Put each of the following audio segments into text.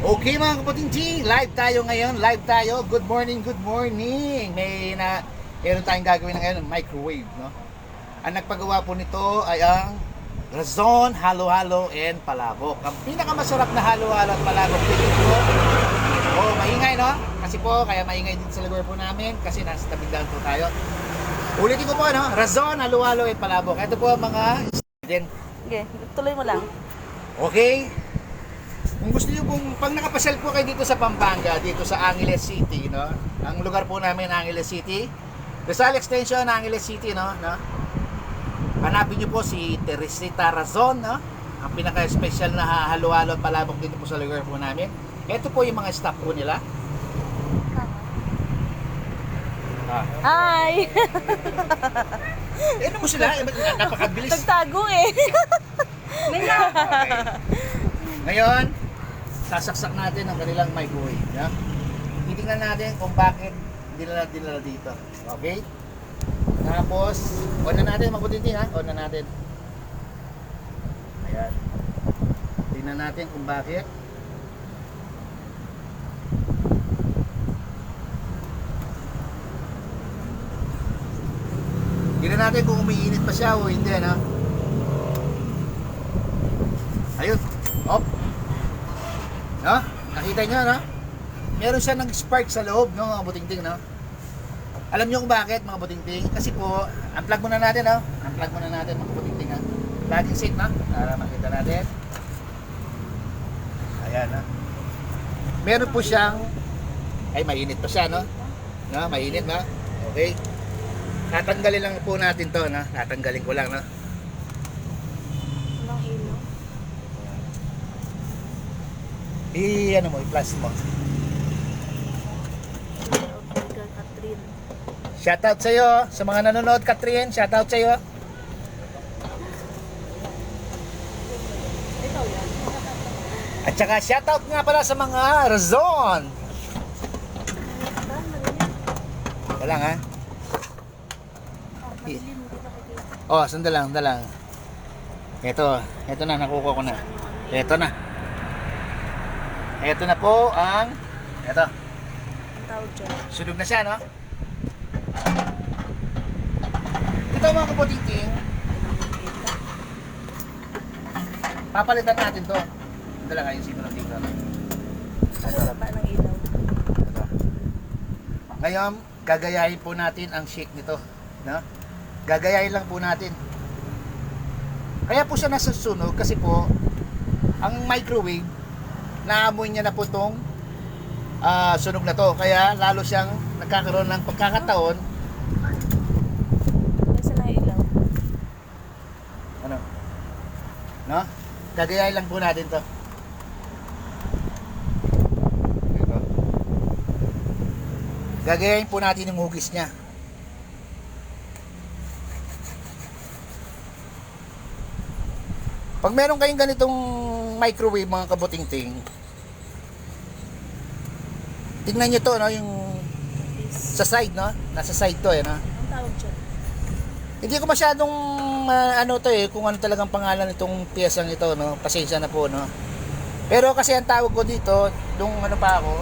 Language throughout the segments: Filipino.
Okay mga kapatid G, live tayo ngayon, live tayo. Good morning, good morning. Meron tayong gagawin ngayon, microwave, no? Ang nagpagawa po nito ay ang Razon, halo-halo, and palabok. Ang pinakamasarap na halo-halo at palabok dito po. Oh, maingay, no? Kasi po, kaya maingay dito sa lugar po namin kasi nasa tabing po tayo. Ulitin ko po, no? Razon, halo-halo, and palabok. Ito po ang mga Okay, tuloy mo lang. Okay? Kung gusto niyo pong, pag nakapasyal po kayo dito sa Pampanga, dito sa Angeles City, no? Ang lugar po namin, Angeles City. Rizal Extension, Angeles City, no? Hanapin niyo po si Teresita Razon, no? Ang pinaka-special na halo-halo at palabok dito po sa lugar po namin. Ito po yung mga staff po nila. Hi! Ano mo sila? Napakabilis. Nagtago eh. Okay. Ngayon, sasaksak natin ang kanilang microwave. Yeah? Titingnan natin kung bakit dinala dito. Okay? Tapos, on na natin, mabutinti ha? On na natin. Ayan. Tingnan natin kung bakit. Tingnan natin kung umiinit pa siya o hindi, no? Ayun. Op. No? Nakita nyo, no? Meron siya nag-spark sa loob, no, mga butingting, no? Alam nyo kung bakit, mga butingting? Kasi po, unplug muna natin, no? Unplug muna natin, mga butingting, ha? Plugging seat, no? Para makita natin. Ayan, no? Meron po siyang, ay, mainit pa siya, no? No? Mainit, no? Okay. Tatanggalin lang po natin to, no? Tatanggalin ko lang, no? Anong ilaw? Ano mo, i-plus mo. Omega Catherine. Shoutout sa iyo sa mga nanonood, Catherine. Shoutout sa iyo. Ikaw yan. At saka shoutout nga pala sa mga Razon. Wala nga. Oh, sandali lang. Ito na, nakuha ko na. Ito na po ang ito. Ang tawag dyan. Sunog na siya, no? Ito mga kaputiting. Papalitan natin to. Sandali lang, ayusin ko lang dito. Ano ba ng ilaw? Ito. Ngayon, gagayahin po natin ang shake nito, no? Gagayahin lang po natin. Kaya po siya nasusunog kasi po ang microwave naamoy niya na po itong sunog na to. Kaya lalo siyang nagkakaroon ng pagkakataon. Nasa na ilaw? Ano? No? Gagayahin lang po natin to. Ito. Gagayahin po natin yung hugis niya. Pag meron kayong ganitong microwave, mga kabuting-ting, tingnan nyo to, no? Yung sa side, no? Nasa side to, no? Ang tawag dyan? Hindi ko masyadong ano to kung ano talagang pangalan nitong piyesang ito, no? Pasensya na po, no? Pero kasi ang tawag ko dito, nung ano pa ako,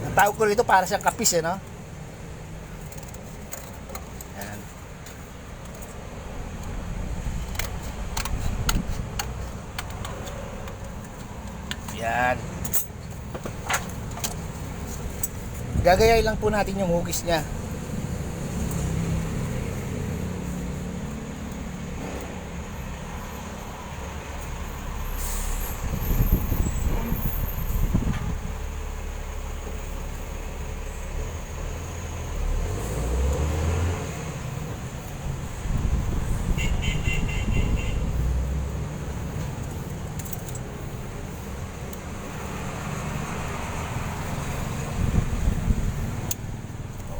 ang tawag ko dito para siyang kapis, no? Yan. Yan. Gagayahin lang po natin yung hugis niya.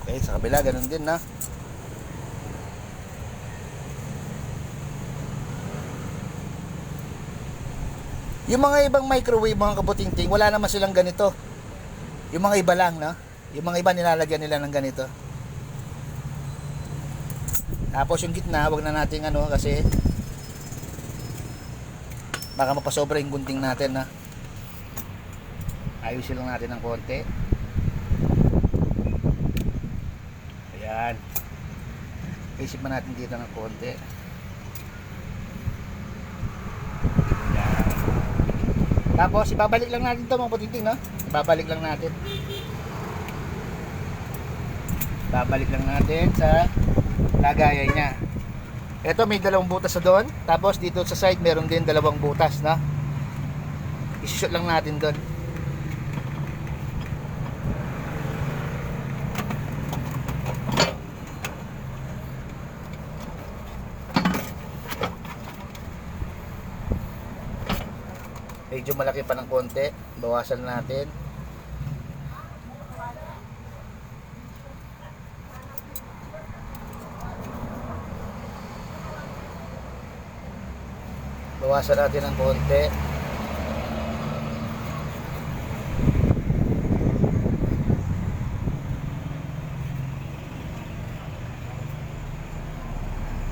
Okay, sa kabila ganun din, na. Yung mga ibang microwave, mga kabuting-ting, wala naman silang ganito. Yung mga iba lang, no? Yung mga iba nilalagyan nila ng ganito. Tapos yung gitna, wag na nating ano kasi baka mapasobra yung gunting natin, ha. Ayusin lang natin ng konti. Ayan. Isip pa natin dito ng konti. Ayan. Tapos ibabalik lang natin to mga puting-ting, no? Ibabalik lang natin. Babalik lang natin sa lagayan niya. Ito may dalawang butas sa doon. Tapos dito sa side meron din dalawang butas, na i-shoot lang natin doon. Medyo malaki pa ng konti. Bawasan natin. Bawasan natin ng konti.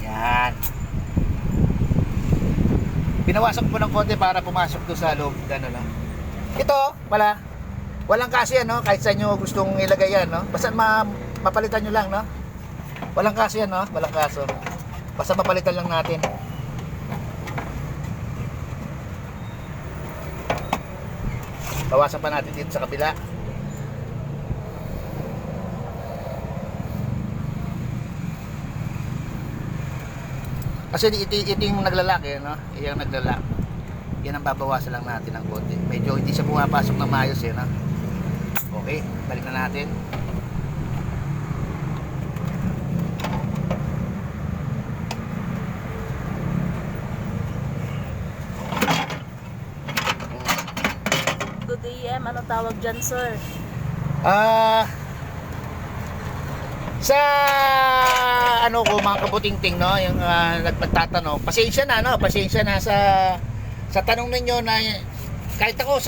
Yan. Binawasan ko ng konti para pumasok doon sa loob. Gano'n lang. Ito, pala. Walang kasi yan, no? Kahit sa inyo gustong ilagay yan, no? Basta mapalitan nyo lang, no? Walang kasi yan, no? Walang kaso. Basta mapalitan lang natin. Bawasan pa natin dito sa kabila. Kasi ito yung naglalaki, no? Yung naglalak. Yan ang babawasan lang natin ng konti. Medyo hindi siya pumapasok na maayos, eh, no? Okay, balik na natin. Good AM, anong tawag dyan, sir? Sa ano ko mga kabuting-ting, no, yung nagpagtatanong, pasensya na, no, pasensya na sa tanong ninyo na kahit ako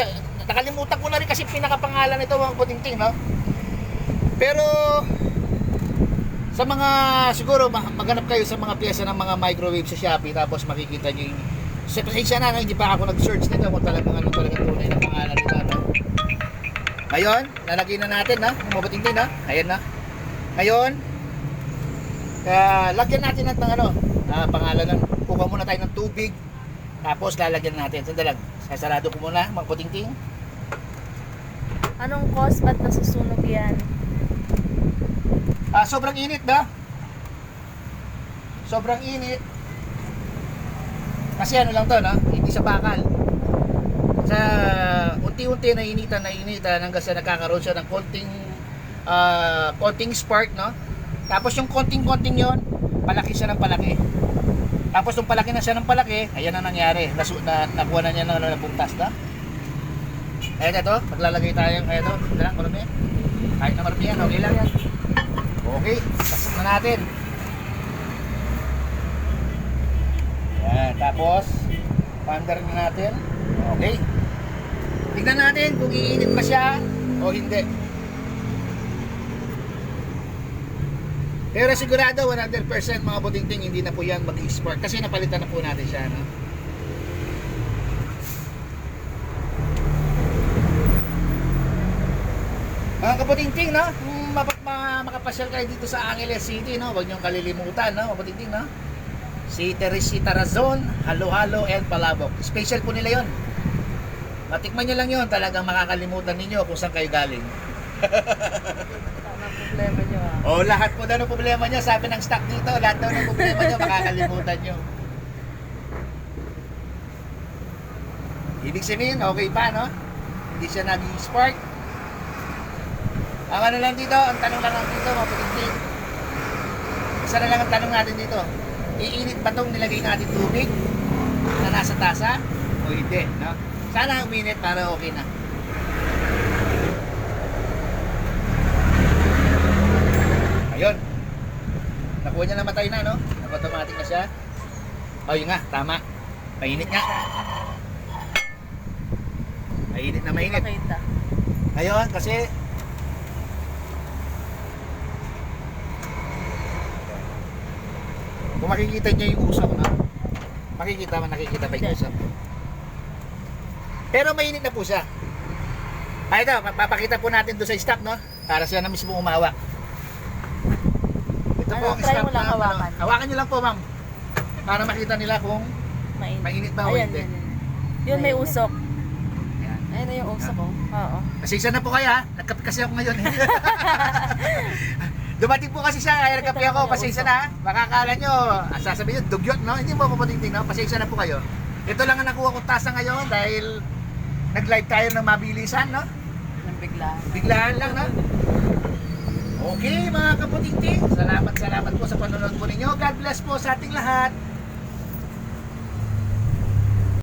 nakalimutan ko na rin kasi pinakapangalan nito mga kabuting-ting, no. Pero sa mga siguro maghanap kayo sa mga piyesa ng mga microwave sa Shopee, tapos makikita niyo yung pasensya na, no, hindi pa ako nag-search nito kung talagang ano talaga tunay na pangalan nito, no. Ngayon, lalagyan na natin, no, mga kabuting-ting, no. Ayan na. Ngayon, lagyan natin ng pangalan ng, kuha muna tayo ng tubig, tapos lalagyan natin. Sandali lang, sasarado ko muna mga puting-ting. Anong cause ba't nasusunog yan? Sobrang init ba? Sobrang init. Kasi ano lang to, no? Hindi sa bakal. Sa unti-unti nainitan hanggang sa nagkakaroon siya ng konting spark, no? Tapos yung konting-konting yon, palaki siya ng palaki. Tapos nung palaki na siya ng palaki, ayan ang nangyari. Nakuha na niya ng nabuntas na. Ayan ito, maglalagay tayo. Ayan ito, marami. Kahit na marami yan, okay lang yan. Okay, pasok na natin. Ayan, tapos paandar na natin. Okay. Tignan natin kung iinit pa siya o hindi. Pero sigurado 100% mga puting-ting hindi na po yan mag-spark kasi napalitan na po natin siya, no? Mga kaputing-ting, no? Makapasyal kayo dito sa Angeles City, no? Huwag niyong kalilimutan, no? Mga puting-ting, no? Si Teresita Razon, Halo-Halo and Palabok. Special po nila yon. Matikman nyo lang yon, talagang makakalimutan ninyo kung saan kayo galing. Problema nyo, O, lahat po daw ng problema nyo, sabi ng staff dito, lahat daw ng problema nyo, makakalimutan nyo. Ibig sabihin, okay pa, no? Hindi siya nag-spark. Ang ano lang dito, ang tanong lang dito, mga puting-ting. Isa na lang ang tanong natin dito. Iinit ba itong nilagay natin tubig na nasa tasa? O hindi, no? Sana uminit para okay na. Ayun. Nakuha niya na matay na, no? Nag-automatic na siya. O, yun nga, tama. Mainit nga. Mainit na mainit. Makita. Ngayon, kasi kung makikita niya yung usok, no? Nakikita ba yung usok? Pero mainit na po siya. Ito, papakita po natin doon sa staff, no? Para siya na mismo umawak. Ito po ang Try staff mo lang na, hawakan. hawakan nyo lang po, ma'am. Para makita nila kung mainit ba o Ayan, hindi. Yun may usok. Ayan. Ayun na yung usok ko. Oo. Pasensya na po kayo ha. Nagkape kasi ako ngayon. Dumating po kasi siya, kaya nagkape ako. Pasensya na ha. Baka akala nyo, sasabihin nyo, dugyot, no? Hindi mo ako patingting, no? Pasensya na po kayo. Ito lang ang nakuha kong tasa ngayon dahil nag-live tayo ng mabilisan, no? Nang bigla. Biglaan lang, no? Okay, mga kaputingting. Salamat po sa panonood po ninyo. God bless po sa ating lahat.